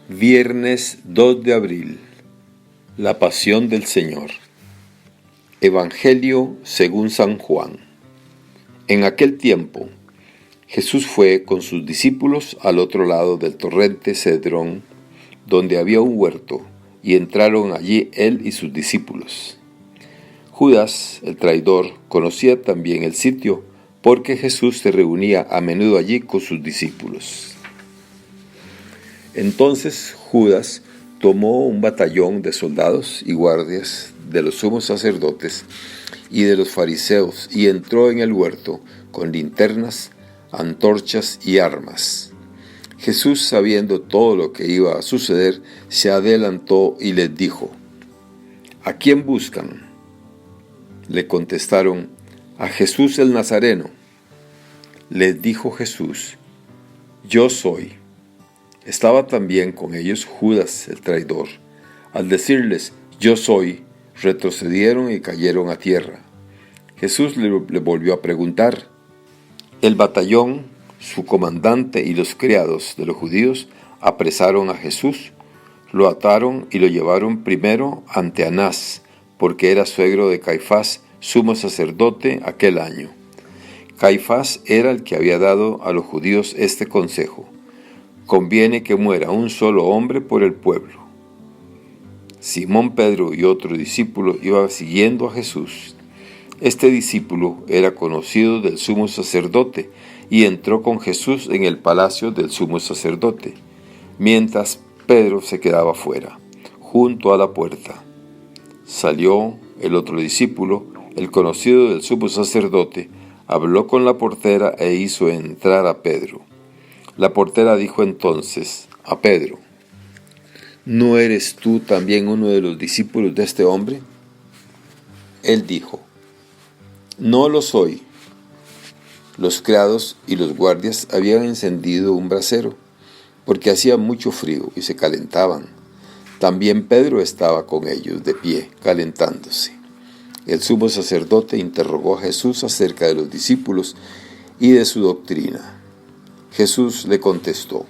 Viernes 2 de abril. La Pasión del Señor. Evangelio según San Juan. En aquel tiempo, Jesús fue con sus discípulos al otro lado del torrente Cedrón, donde había un huerto, y entraron allí él y sus discípulos. Judas, el traidor, conocía también el sitio, porque Jesús se reunía a menudo allí con sus discípulos. Entonces Judas tomó un batallón de soldados y guardias de los sumos sacerdotes y de los fariseos y entró en el huerto con linternas, antorchas y armas. Jesús, sabiendo todo lo que iba a suceder, se adelantó y les dijo: ¿A quién buscan? Le contestaron: a Jesús el Nazareno. Les dijo Jesús: Yo soy. Estaba también con ellos Judas el traidor. Al decirles: Yo soy, retrocedieron y cayeron a tierra. Jesús le volvió a preguntar. El batallón, su comandante y los criados de los judíos apresaron a Jesús, lo ataron y lo llevaron primero ante Anás, porque era suegro de Caifás, sumo sacerdote aquel año. Caifás era el que había dado a los judíos este consejo: conviene que muera un solo hombre por el pueblo. Simón Pedro y otro discípulo iban siguiendo a Jesús. Este discípulo era conocido del sumo sacerdote y entró con Jesús en el palacio del sumo sacerdote, mientras Pedro se quedaba fuera, junto a la puerta. Salió el otro discípulo, el conocido del sumo sacerdote, habló con la portera e hizo entrar a Pedro. La portera dijo entonces a Pedro: ¿No eres tú también uno de los discípulos de este hombre? Él dijo: No lo soy. Los criados y los guardias habían encendido un brasero, porque hacía mucho frío y se calentaban. También Pedro estaba con ellos de pie, calentándose. El sumo sacerdote interrogó a Jesús acerca de los discípulos y de su doctrina. Jesús le contestó: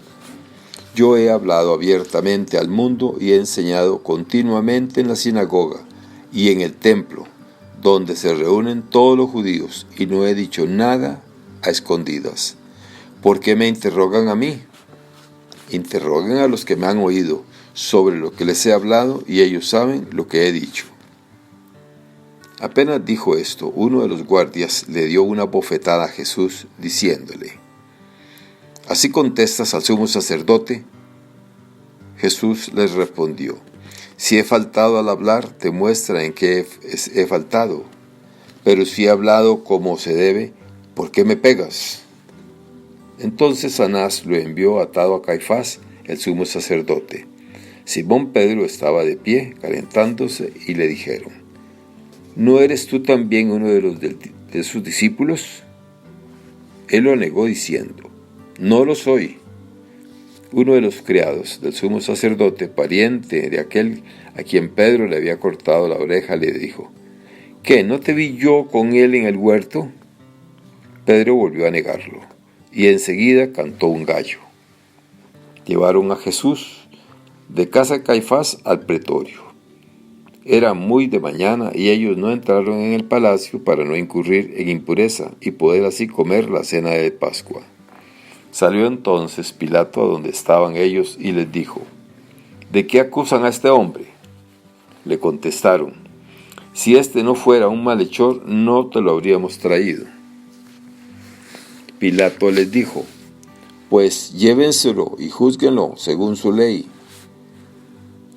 Yo he hablado abiertamente al mundo y he enseñado continuamente en la sinagoga y en el templo, donde se reúnen todos los judíos, y no he dicho nada a escondidas. ¿Por qué me interrogan a mí? Interroguen a los que me han oído sobre lo que les he hablado, y ellos saben lo que he dicho. Apenas dijo esto, uno de los guardias le dio una bofetada a Jesús, diciéndole: ¿Así contestas al sumo sacerdote? Jesús les respondió: Si he faltado al hablar, te muestra en qué he faltado. Pero si he hablado como se debe, ¿por qué me pegas? Entonces Anás lo envió atado a Caifás, el sumo sacerdote. Simón Pedro estaba de pie, calentándose, y le dijeron: ¿No eres tú también uno de sus discípulos? Él lo negó diciendo: No lo soy. Uno de los criados del sumo sacerdote, pariente de aquel a quien Pedro le había cortado la oreja, le dijo: ¿Qué, no te vi yo con él en el huerto? Pedro volvió a negarlo, y enseguida cantó un gallo. Llevaron a Jesús de casa de Caifás al pretorio. Era muy de mañana y ellos no entraron en el palacio para no incurrir en impureza y poder así comer la cena de Pascua. Salió entonces Pilato a donde estaban ellos y les dijo: ¿De qué acusan a este hombre? Le contestaron: Si este no fuera un malhechor, no te lo habríamos traído. Pilato les dijo: Pues llévenselo y júzguenlo según su ley.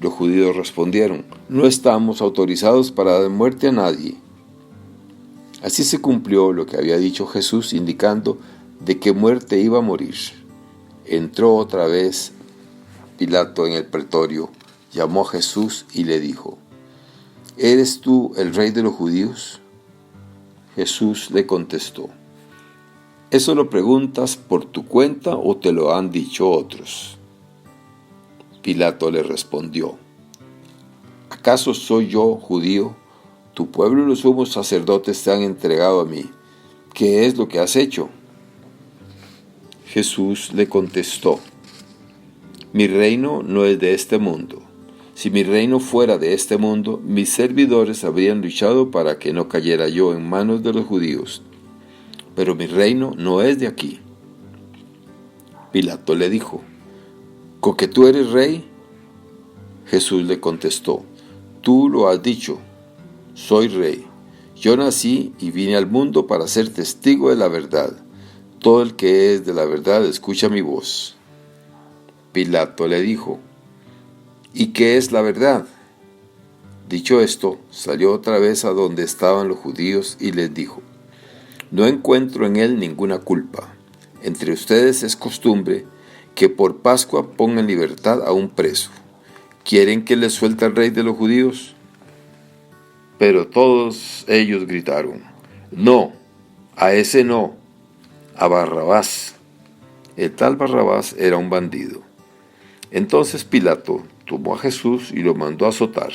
Los judíos respondieron: No estamos autorizados para dar muerte a nadie. Así se cumplió lo que había dicho Jesús, indicando de qué muerte iba a morir. Entró otra vez Pilato en el pretorio, llamó a Jesús y le dijo: ¿Eres tú el rey de los judíos? Jesús le contestó: ¿Eso lo preguntas por tu cuenta o te lo han dicho otros? Pilato le respondió: ¿Acaso soy yo judío? Tu pueblo y los sumos sacerdotes te han entregado a mí. ¿Qué es lo que has hecho? Jesús le contestó: Mi reino no es de este mundo. Si mi reino fuera de este mundo, mis servidores habrían luchado para que no cayera yo en manos de los judíos. Pero mi reino no es de aquí. Pilato le dijo: ¿Con que tú eres rey? Jesús le contestó: Tú lo has dicho, soy rey. Yo nací y vine al mundo para ser testigo de la verdad. Todo el que es de la verdad escucha mi voz. Pilato le dijo: ¿Y qué es la verdad? Dicho esto, salió otra vez a donde estaban los judíos y les dijo: No encuentro en él ninguna culpa. Entre ustedes es costumbre que por Pascua pongan en libertad a un preso. ¿Quieren que les suelte al rey de los judíos? Pero todos ellos gritaron: No, a ese no, a Barrabás. El tal Barrabás era un bandido. Entonces Pilato tomó a Jesús y lo mandó a azotar.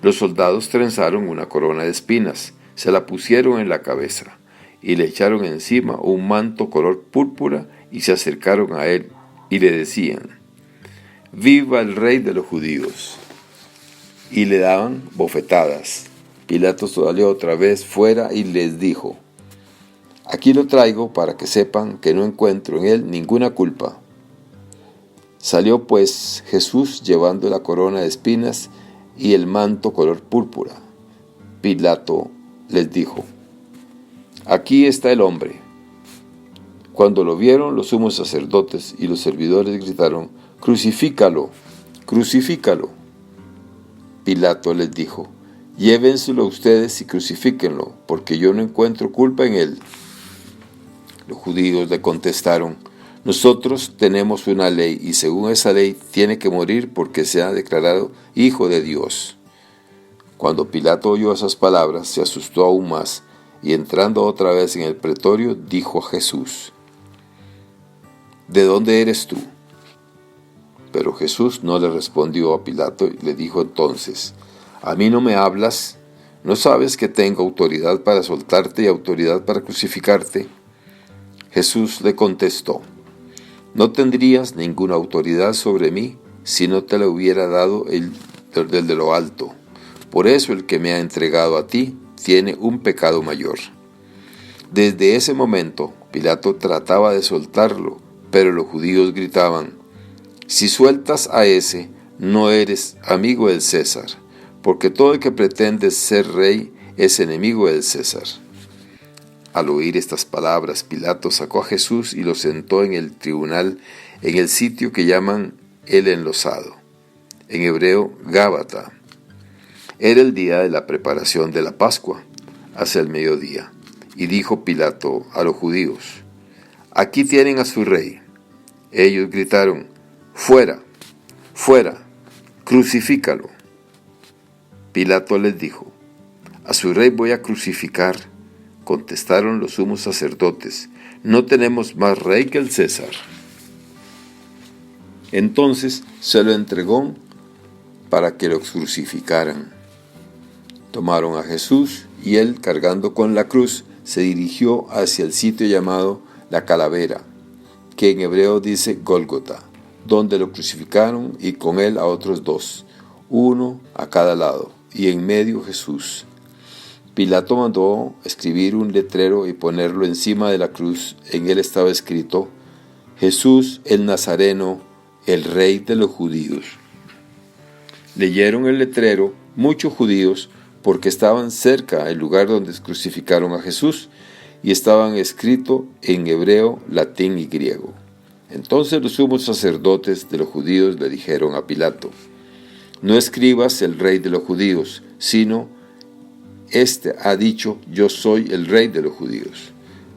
Los soldados trenzaron una corona de espinas, se la pusieron en la cabeza y le echaron encima un manto color púrpura y se acercaron a él y le decían: ¡Viva el rey de los judíos! Y le daban bofetadas. Pilato salió otra vez fuera y les dijo: Aquí lo traigo para que sepan que no encuentro en él ninguna culpa. Salió pues Jesús llevando la corona de espinas y el manto color púrpura. Pilato les dijo: Aquí está el hombre. Cuando lo vieron, los sumos sacerdotes y los servidores gritaron: ¡Crucifícalo! ¡Crucifícalo! Pilato les dijo: Llévenselo ustedes y crucifíquenlo, porque yo no encuentro culpa en él. Los judíos le contestaron: Nosotros tenemos una ley, y según esa ley tiene que morir porque se ha declarado Hijo de Dios. Cuando Pilato oyó esas palabras, se asustó aún más, y entrando otra vez en el pretorio, dijo a Jesús: ¿De dónde eres tú? Pero Jesús no le respondió a Pilato y le dijo entonces: ¿A mí no me hablas? ¿No sabes que tengo autoridad para soltarte y autoridad para crucificarte? Jesús le contestó: No tendrías ninguna autoridad sobre mí si no te la hubiera dado el de lo alto. Por eso el que me ha entregado a ti tiene un pecado mayor. Desde ese momento, Pilato trataba de soltarlo, pero los judíos gritaban: Si sueltas a ese, no eres amigo del César, porque todo el que pretende ser rey es enemigo del César. Al oír estas palabras, Pilato sacó a Jesús y lo sentó en el tribunal en el sitio que llaman el Enlosado, en hebreo Gábata. Era el día de la preparación de la Pascua, hacia el mediodía, y dijo Pilato a los judíos: Aquí tienen a su rey. Ellos gritaron: ¡Fuera! ¡Fuera! ¡Crucifícalo! Pilato les dijo: A su rey voy a crucificar. Contestaron los sumos sacerdotes: No tenemos más rey que el César. Entonces se lo entregó para que lo crucificaran. Tomaron a Jesús y él, cargando con la cruz, se dirigió hacia el sitio llamado la Calavera, que en hebreo dice Gólgota, donde lo crucificaron y con él a otros dos, uno a cada lado, y en medio Jesús. Pilato mandó escribir un letrero y ponerlo encima de la cruz. En él estaba escrito: Jesús el Nazareno, el Rey de los judíos. Leyeron el letrero muchos judíos porque estaban cerca del lugar donde crucificaron a Jesús y estaban escrito en hebreo, latín y griego. Entonces los sumos sacerdotes de los judíos le dijeron a Pilato: No escribas el Rey de los judíos, sino Este ha dicho: Yo soy el Rey de los judíos.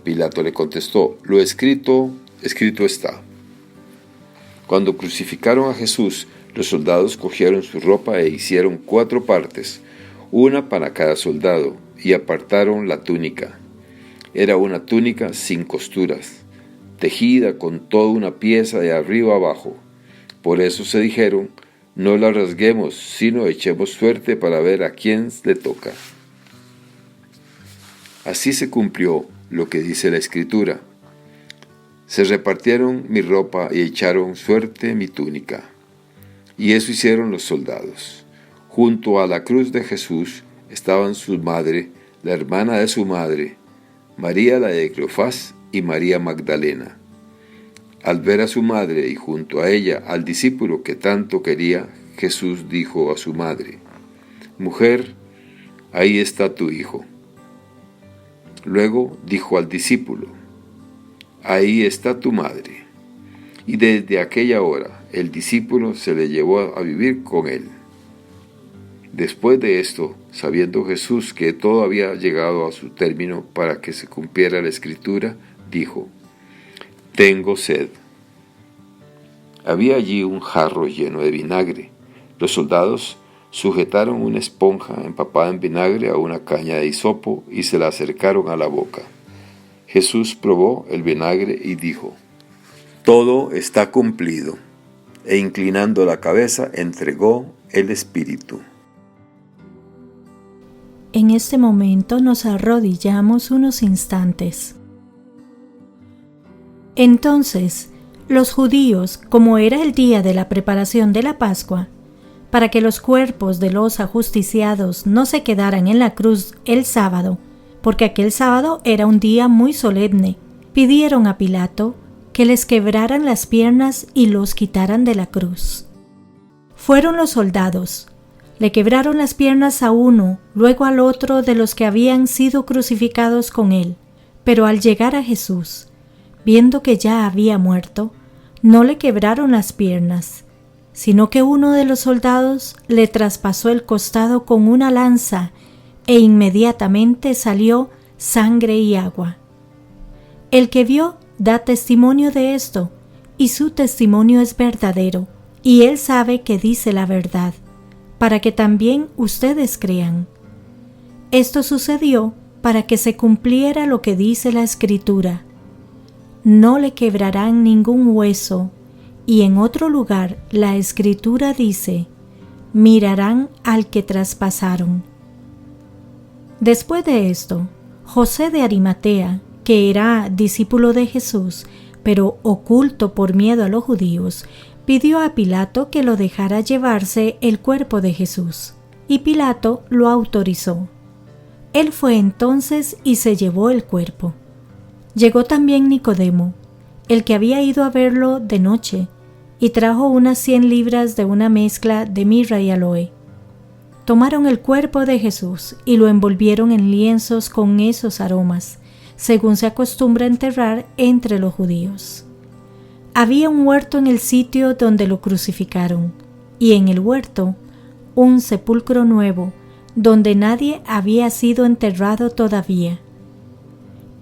Pilato le contestó: Lo escrito, escrito está. Cuando crucificaron a Jesús, los soldados cogieron su ropa e hicieron 4 partes, una para cada soldado, y apartaron la túnica. Era una túnica sin costuras, tejida con toda una pieza de arriba abajo. Por eso se dijeron: No la rasguemos, sino echemos suerte para ver a quién le toca. Así se cumplió lo que dice la Escritura: Se repartieron mi ropa y echaron suerte mi túnica. Y eso hicieron los soldados. Junto a la cruz de Jesús estaban su madre, la hermana de su madre, María la de Cleofás y María Magdalena. Al ver a su madre y junto a ella al discípulo que tanto quería, Jesús dijo a su madre: «Mujer, ahí está tu hijo». Luego dijo al discípulo: «Ahí está tu madre». Y desde aquella hora el discípulo se le llevó a vivir con él. Después de esto, sabiendo Jesús que todo había llegado a su término para que se cumpliera la Escritura, dijo: «Tengo sed». Había allí un jarro lleno de vinagre. Los soldados sujetaron una esponja empapada en vinagre a una caña de hisopo y se la acercaron a la boca. Jesús probó el vinagre y dijo: «Todo está cumplido». E inclinando la cabeza, entregó el espíritu. En este momento nos arrodillamos unos instantes. Entonces, los judíos, como era el día de la preparación de la Pascua, para que los cuerpos de los ajusticiados no se quedaran en la cruz el sábado, porque aquel sábado era un día muy solemne, pidieron a Pilato que les quebraran las piernas y los quitaran de la cruz. Fueron los soldados, le quebraron las piernas a uno, luego al otro de los que habían sido crucificados con él, pero al llegar a Jesús, viendo que ya había muerto, no le quebraron las piernas, sino que uno de los soldados le traspasó el costado con una lanza e inmediatamente salió sangre y agua. El que vio da testimonio de esto, y su testimonio es verdadero, y él sabe que dice la verdad, para que también ustedes crean. Esto sucedió para que se cumpliera lo que dice la Escritura: «No le quebrarán ningún hueso», y en otro lugar la Escritura dice: «Mirarán al que traspasaron». Después de esto, José de Arimatea, que era discípulo de Jesús, pero oculto por miedo a los judíos, pidió a Pilato que lo dejara llevarse el cuerpo de Jesús, y Pilato lo autorizó. Él fue entonces y se llevó el cuerpo. Llegó también Nicodemo, el que había ido a verlo de noche, y trajo unas 100 libras de una mezcla de mirra y aloe. Tomaron el cuerpo de Jesús y lo envolvieron en lienzos con esos aromas, según se acostumbra enterrar entre los judíos. Había un huerto en el sitio donde lo crucificaron, y en el huerto un sepulcro nuevo, donde nadie había sido enterrado todavía.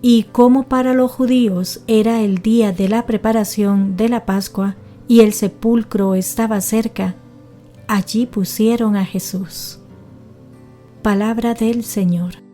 Y como para los judíos era el día de la preparación de la Pascua y el sepulcro estaba cerca, allí pusieron a Jesús. Palabra del Señor.